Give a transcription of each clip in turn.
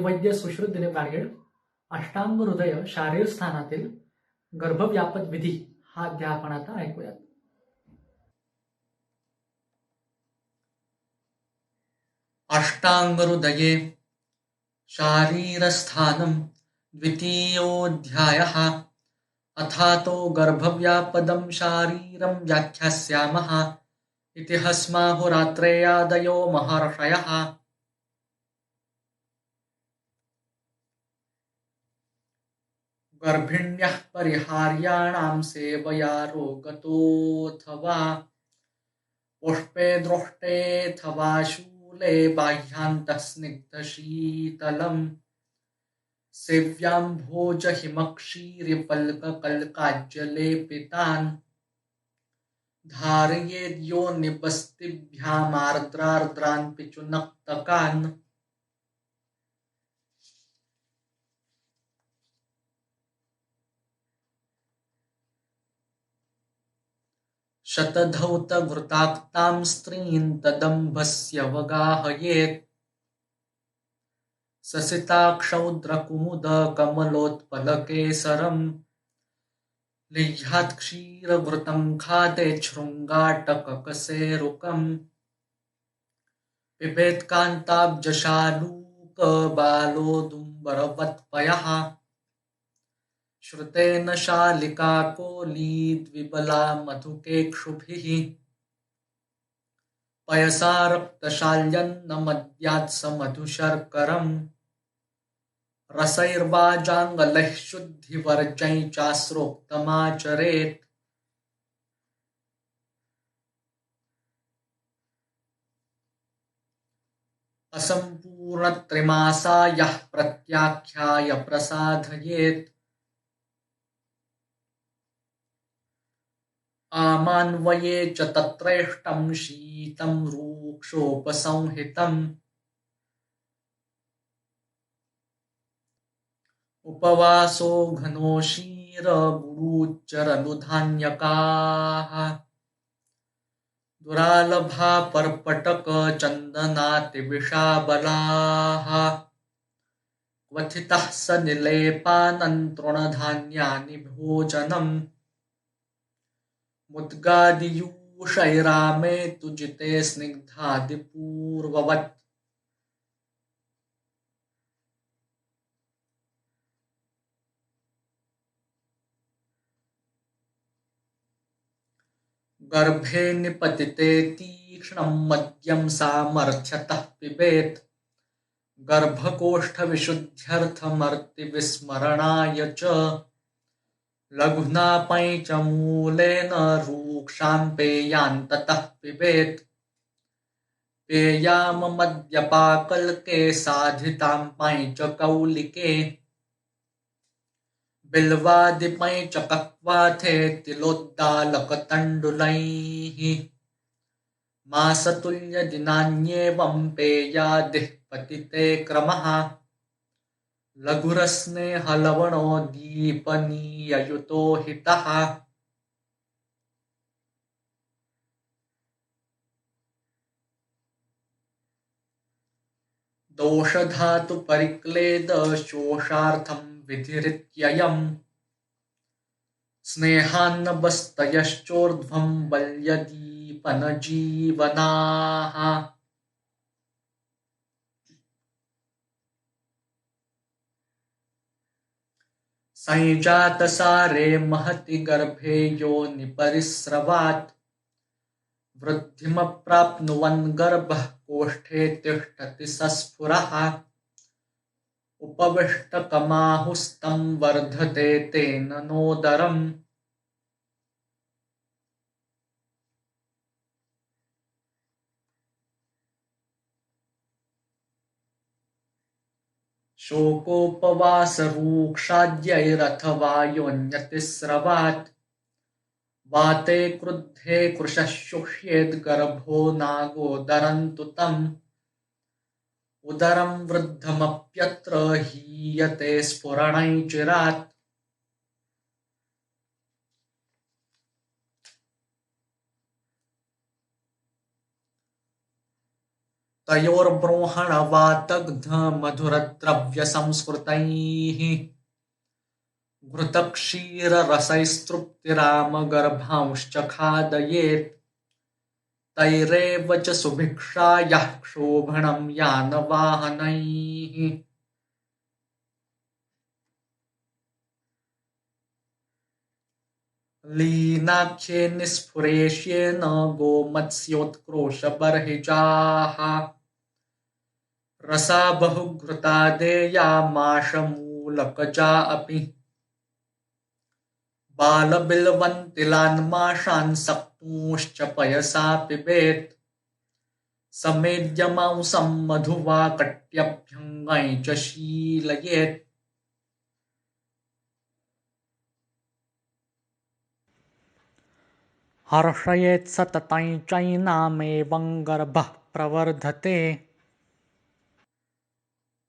वैद्य सुश्रुतने पाटील अष्टांग हृदय शारीर स्थानातील गर्भव्यापद विधी हा अध्याय आपण आता ऐकूयात. अष्टांगहृदये शारीरस्थानं द्वितीयोऽध्यायः. अथातो गर्भव्यापदं शारीरं व्याख्यास्यामः इति हस्माहुरात्रेयादयो महर्षयः. गर्भिण्यः परिहार्याणां सेवया रोगतोऽथवा पुष्पे दृष्टेऽथवा शूले बाह्यान्तः स्निग्धशीतलम् सेव्याम्भोजहिमक्षीरिपल्ककल्काज्यलेपितान् धारयेद्यो निबस्तिभ्यामार्द्रार्द्रान् पिचुनक्तकान्. शतधौतघृताक्तां स्त्रीं तदम्भस्यवगाहयेत् ससिताक्षौद्रकुमुदकमलोत्पलकेसरम् लिह्यात्क्षीरघृतं खादेत् शृङ्गाटककसेरुकम् पिबेत्कान्ताब्जशालूकबालोदुम्बरवत्पयः श्रुतेन शालिकाकोलीद्विबला मधुकेक्षुभिः पयसा रक्तशाल्यन्नमद्यात् स मधुशर्करम् रसैर्वाजाङ्गलैः शुद्धिवर्जै चास्रोक्तमाचरेत्. असम्पूर्णत्रिमासायः प्रत्याख्याय प्रसादयेत् आमान्वये च तत्रेष्टं शीतं रूक्षोपसंहितम् उपवासो घनो क्षीरगुडूच्चरनुधान्यकाः दुरालभा पर्पटकचन्दनातिविषाबलाः क्वथितः सनिलेपानन्तृणधान्यानि भोजनम् मुद्गादियूषैरामे तुजिते स्निग्धादिपूर्ववत्. गर्भे निपतिते तीक्ष्णं मद्यं सामर्थ्यतः पिबेत् गर्भकोष्ठविशुद्ध्यर्थमर्तिविस्मरणाय च लघुना पैचमूलेन रूक्षां पेयान्ततः पिबेत् पेयाममद्यपाकल्के साधितां पैचकौलिके बिल्वादिपैचकक्वाथे तिलोद्दालकतण्डुलैः मासतुल्यदिनान्येवं पेयादिः पतिते क्रमः लघुरस्नेहलवणोद्दीपनीययुतो हितः. दोषधातुपरिक्लेदशोषार्थं विधिरित्ययम् स्नेहान्नबस्तयश्चोर्ध्वं बल्यदीपनजीवनाः. संजातसारे महति गर्भे योनिपरिस्रवात् वृद्धिमप्राप्नुवन् गर्भः कोष्ठे तिष्ठति सस्फुरः उपविष्टकमाहुस्तं वर्धते तेन नोदरम्. शोकोपवासरूक्षाद्यैरथवा योऽन्यतिस्रवात् वाते क्रुद्धे कृशः शुष्येद्गर्भो नागोदरन्तु तम् उदरं वृद्धमप्यत्र हीयते स्फुरणैचिरात्. तयोर्बृंहणवातग्धमधुरद्रव्यसंस्कृतैः घृतक्षीररसैस्तृप्तिरामगर्भांश्च खादयेत् तैरेव च सुभिक्षायाः क्षोभणं यानवाहनैः लीनाख्ये निस्फुरेष्येन गोमत्स्योत्क्रोशबर्हिजाः रसा बहुघृता देया माशमूलकजा अपि बालबिल्वन्तिलान्माशान् सक्तूंश्च पयसा पिबेत् समेद्यमांसं मधुवाकट्यभ्यङ्गै च शीलयेत् हर्षयेत् सततं चैनामेवं गर्भः प्रवर्धते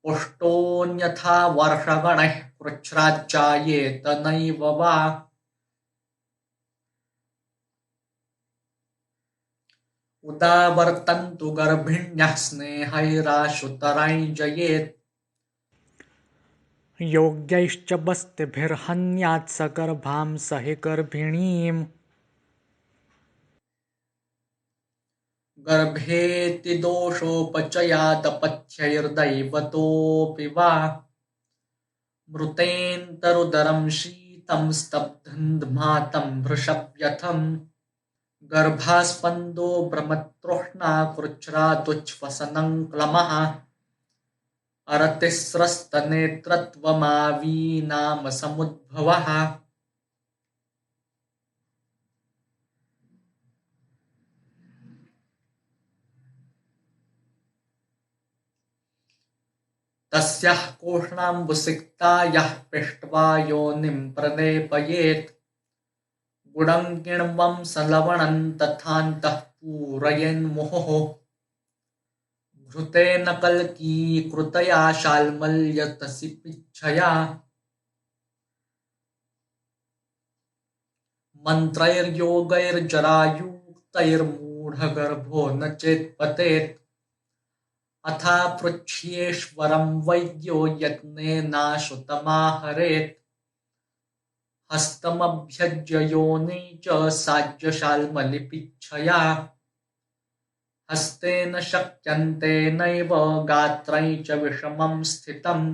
पुष्टोऽन्यथा वर्षगणैः कृच्छ्राच्चायेत नैव वा उदावर्तन्तु गर्भिण्यः स्नेहैराशुतरैर्जयेत् योग्यैश्च बस्तिभिर्हन्यात् सगर्भां स हि गर्भिणीम् गर्भेति दोषोपचयादपथ्यैर्दैवतोऽपि वा मृतेऽन्तरुदरं शीतं स्तब्धं भृशव्यथम् गर्भास्पन्दो भ्रमतृष्णा कृच्छ्रातुच्छ्वसनं क्लमः अरतिस्रस्तनेत्रत्वमावीनामसमुद्भवः तस्याः कोष्णाम्बुसिक्तायाः पिष्ट्वा योनिं प्रलेपयेत् गुडं किण्वं सलवणं तथान्तः पूरयन्मुहुः घृतेन कल्कीकृतया शाल्मल्यतसि पिच्छया मन्त्रैर्योगैर्जरायुक्तैर्मूढगर्भो न चेत्पतेत् अथा पृच्छ्येश्वरं वैद्यो यत्नेनाश्रुतमाहरेत् हस्तमभ्यज्य योनि च साज्यशाल्मलिपिच्छया हस्तेन शक्यन्तेनैव गात्रै च विषमं स्थितम्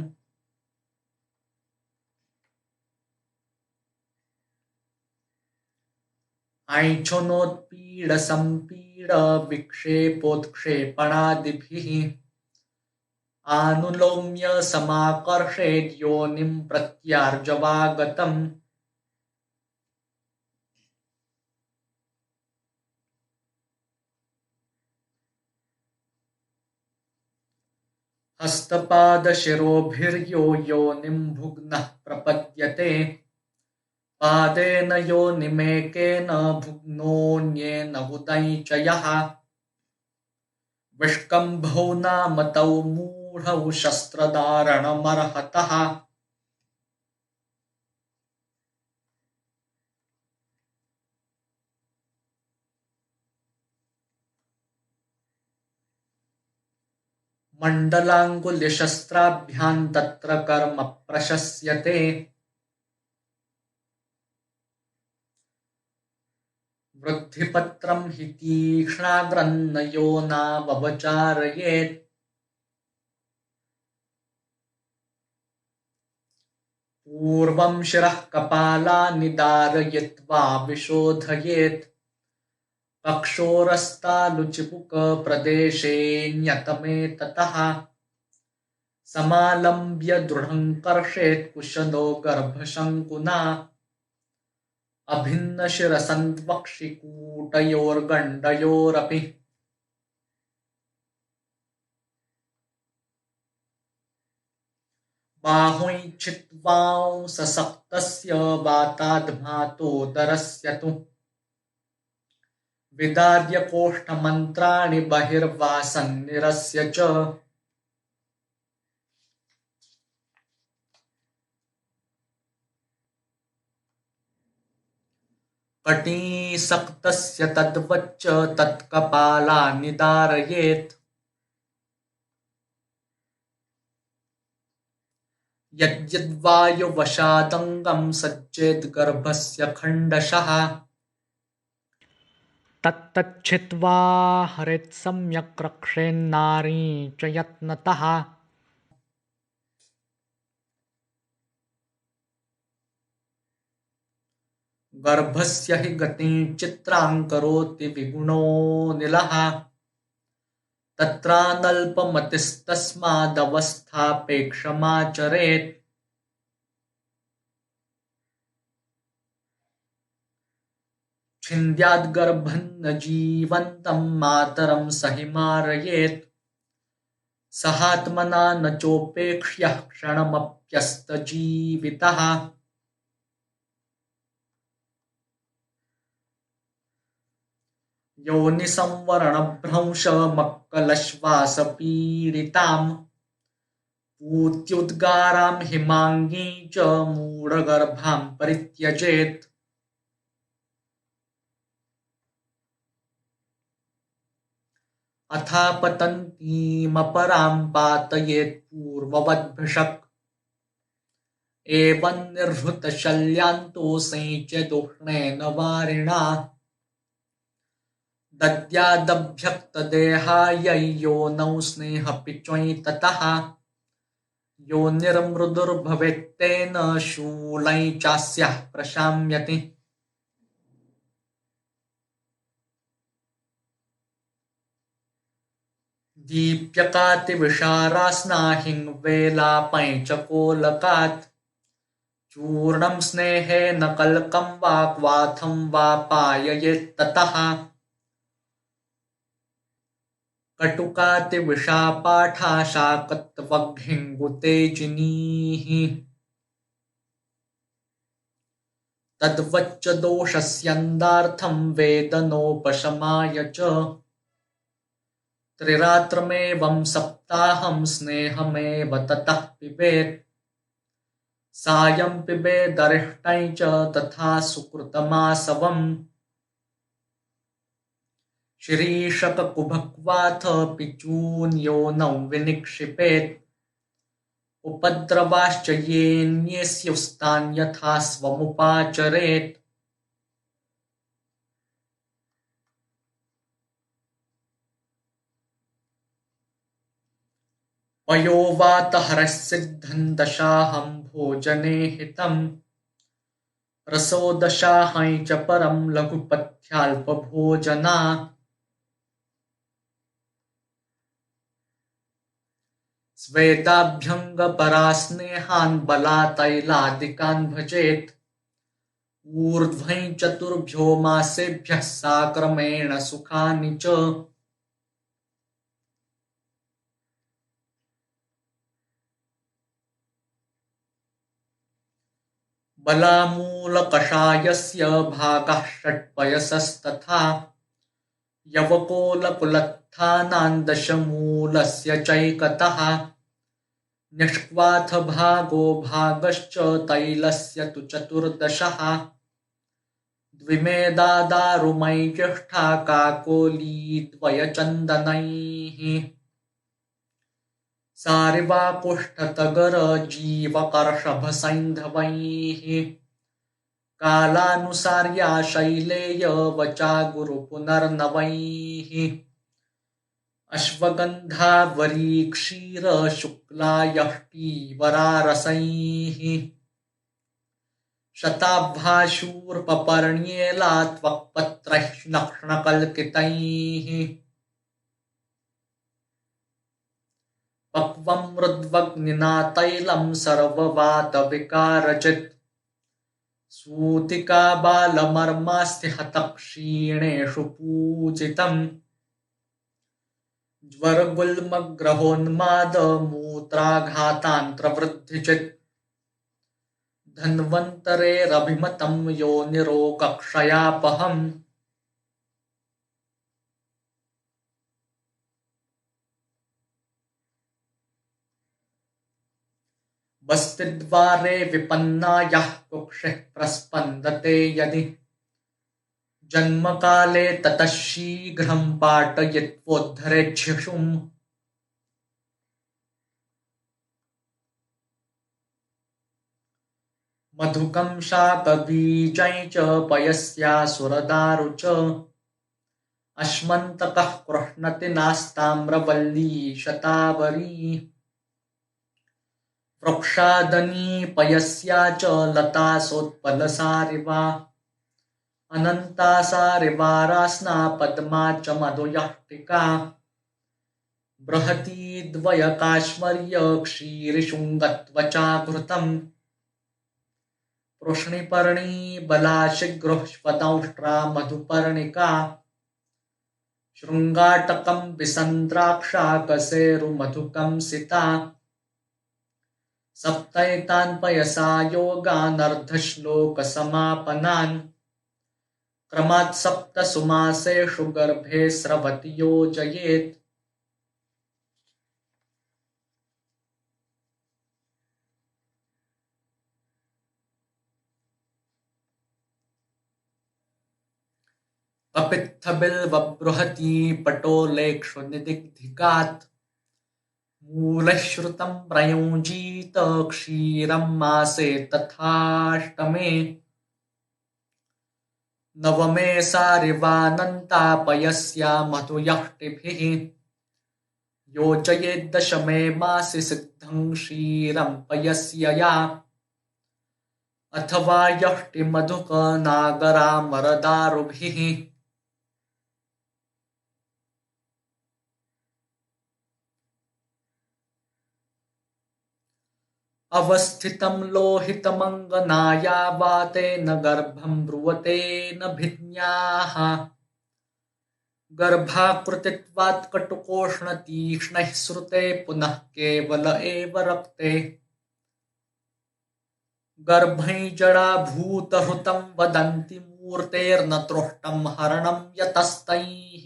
ऐच्छनोत्पीडसम्पीडविक्षेपोत्क्षेपणादिभिः आनुलोम्य समाकर्षेद् योनिं प्रत्यार्जवागतम् हस्तपादशिरोभिर्यो योनिं भुग्नः प्रपद्यते पादेन योनिमेकेन भुग्नोऽन्येन उदञ्च यः विष्कम्भौ नाम तौ मूढौ शस्त्रधारणमर्हतः मण्डलाङ्गुलिशस्त्राभ्यां तत्र कर्म प्रशस्यते वृद्धिपत्रं हि तीक्ष्णाग्रन्न योनावचारयेत् पूर्वं शिरः कपालानि धारयित्वा विशोधयेत् कक्षोरस्तालुचिपुकप्रदेशेऽन्यतमेततः समालम्ब्य दृढं कर्षेत् कुशलो गर्भशङ्कुना अभिन्नशिरसन्त्वक्षिकूटयोर्गण्डयोरपि बाहुञ्छित्वांससक्तस्य वाताद्मातोदरस्य तु विदार्य कोष्ठमन्त्राणि बहिर्वासन्निरस्य च कटीसक्तस्य तद्वच्च तत्कपालानि धारयेत् यद्यद्वायुवशादङ्गं सज्जेद्गर्भस्य खण्डशः तत्तच्छित्वा हरेत् सम्यक् रक्षेन्नारी च यत्नतः। गर्भस्य हि गतिं चित्रां करोति विगुणोऽनिलः तत्रानल्पमतिस्तस्मादवस्थापेक्षमाचरेत् छिन्द्याद्गर्भं न जीवन्तं मातरं स हि मारयेत् सहात्मना न चोपेक्ष्यः क्षणमप्यस्तजीवितः योनिसंवरणभ्रंशमक्कलश्वासपीडिताम् पूत्युद्गारां हिमाङ्गीं च मूढगर्भां परित्यजेत् अथापतन्तीमपरां पातयेत् पूर्ववद्भिषक् एवं निर्हृतशल्यान्तो सेच्यदुष्णेन वारिणा दद्यादभ्यक्तदेहायै योनौ स्नेहपिच्वै ततः योनिर्मृदुर्भवेत्तेन शूलै चास्याः प्रशाम्यति दीप्यकातिविषारास्ना हिङ्वेलापञ्चकोलकात् चूर्णं स्नेहेन कल्कं वा क्वाथं वा पाययेत्ततः कटुकातिविषापाठा शाकत्वग्हिङ्गुतेजिनीः तद्वच्च दोषस्यन्दार्थं वेदनोपशमाय च त्रिरात्रमेवं सप्ताहं स्नेहमेव ततः पिबेत् सायं पिबेदरिष्टं च तथा सुकृतमासवम् शिरीषककुभक्वाथ पिचून् योनौ विनिक्षिपेत् उपद्रवाश्च येऽन्ये स्युस्तान् यथा स्वमुपाचरेत् पयोवातहरःसिद्धं दशाहं भोजने हितम् रसो दशाहं च परं लघुपथ्याल्पभोजना स्वेदाभ्यङ्गपरा स्नेहान् बलातैलादिकान् भजेत् ऊर्ध्वं चतुर्भ्यो मासेभ्यः साक्रमेण सुखानि च बलामूलकषायस्य भागः षट्पयसस्तथा यवकोलकुलत्थानां दशमूलस्य चैकतः निष्क्वाथ भागो भागश्च तैलस्य तु चतुर्दशः द्विमेदादारुमैज्येष्ठा काकोली द्वयचन्दनैः सारिवाकुष्ठतगरजीवकर्षभसैन्धवैः कालानुसार्या शैलेय वचा गुरुपुनर्नवैः अश्वगन्धावरीक्षीरशुक्लायष्टीवरारसैः शताब्भाशूर्पपर्ण्येला त्वक्पत्रैः नक्ष्णकल्कितैः पक्वं मृद्वग्निना तैलं सर्ववातविकारचित् सूतिका बालमर्मास्ति हतः क्षीणेषु पूजितम् ज्वरगुल्मग्रहोन्मादमूत्राघातान्त्रवृद्धिचित् धन्वन्तरेरभिमतं योनिरोगक्षयापहम् बस्तिद्वारे विपन्नायाः कुक्षिः प्रस्पन्दते यदि जन्मकाले ततः शीघ्रं पाटयित्वोद्धरेच्छिशुम् मधुकं शाकबीजै च पयस्यासुरदारु च अश्मन्तकः कृह्णति नास्ताम्रवल्ली शतावरी वृक्षादनी पयस्या च लतासोत्पलसारिवा अनन्तासारिवारास्ना पद्मा च मधुयष्टिका बृहती द्वयकाश्मर्य क्षीरिशुङ्गत्वचाकृतम् पृष्णिपर्णी बलाशिग्रुष्पदंष्ट्रा मधुपर्णिका शृङ्गाटकं विसन्द्राक्षाकसेरुमधुकं सिता सप्तैतान् पयसा योगानर्धश्लोकसमापनान् क्रमात् सप्तसु मासेषु गर्भे स्रवति योजयेत् कपित्थबिल्वबृहती पटोलेक्षु निदिग्धिकात् मूलः श्रुतं प्रयुञ्जीत क्षीरं मासे तथाष्टमे नवमे सारिवानन्ता पयस्या मधुयष्टिभिः योजयेद्दशमे मासि सिद्धं क्षीरं पयस्यया अथवा यष्टिमधुकनागरामरदारुभिः अवस्थितं लोहितमङ्गनाया वातेन गर्भं ब्रुवतेन भिज्ञाः गर्भाकृतित्वात् कटुकोष्णतीक्ष्णैः श्रुते पुनः केवल एव रक्ते गर्भै जडाभूतहृतं वदन्ति मूर्तेर्न तृष्टं हरणं यतस्तैः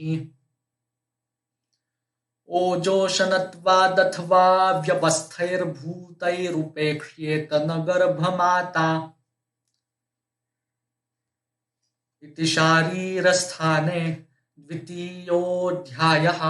ओजोषणत्वादथवा व्यवस्थैर्भूतैरुपेक्ष्येत न गर्भमाता इति शारीरस्थाने द्वितीयोऽध्यायः।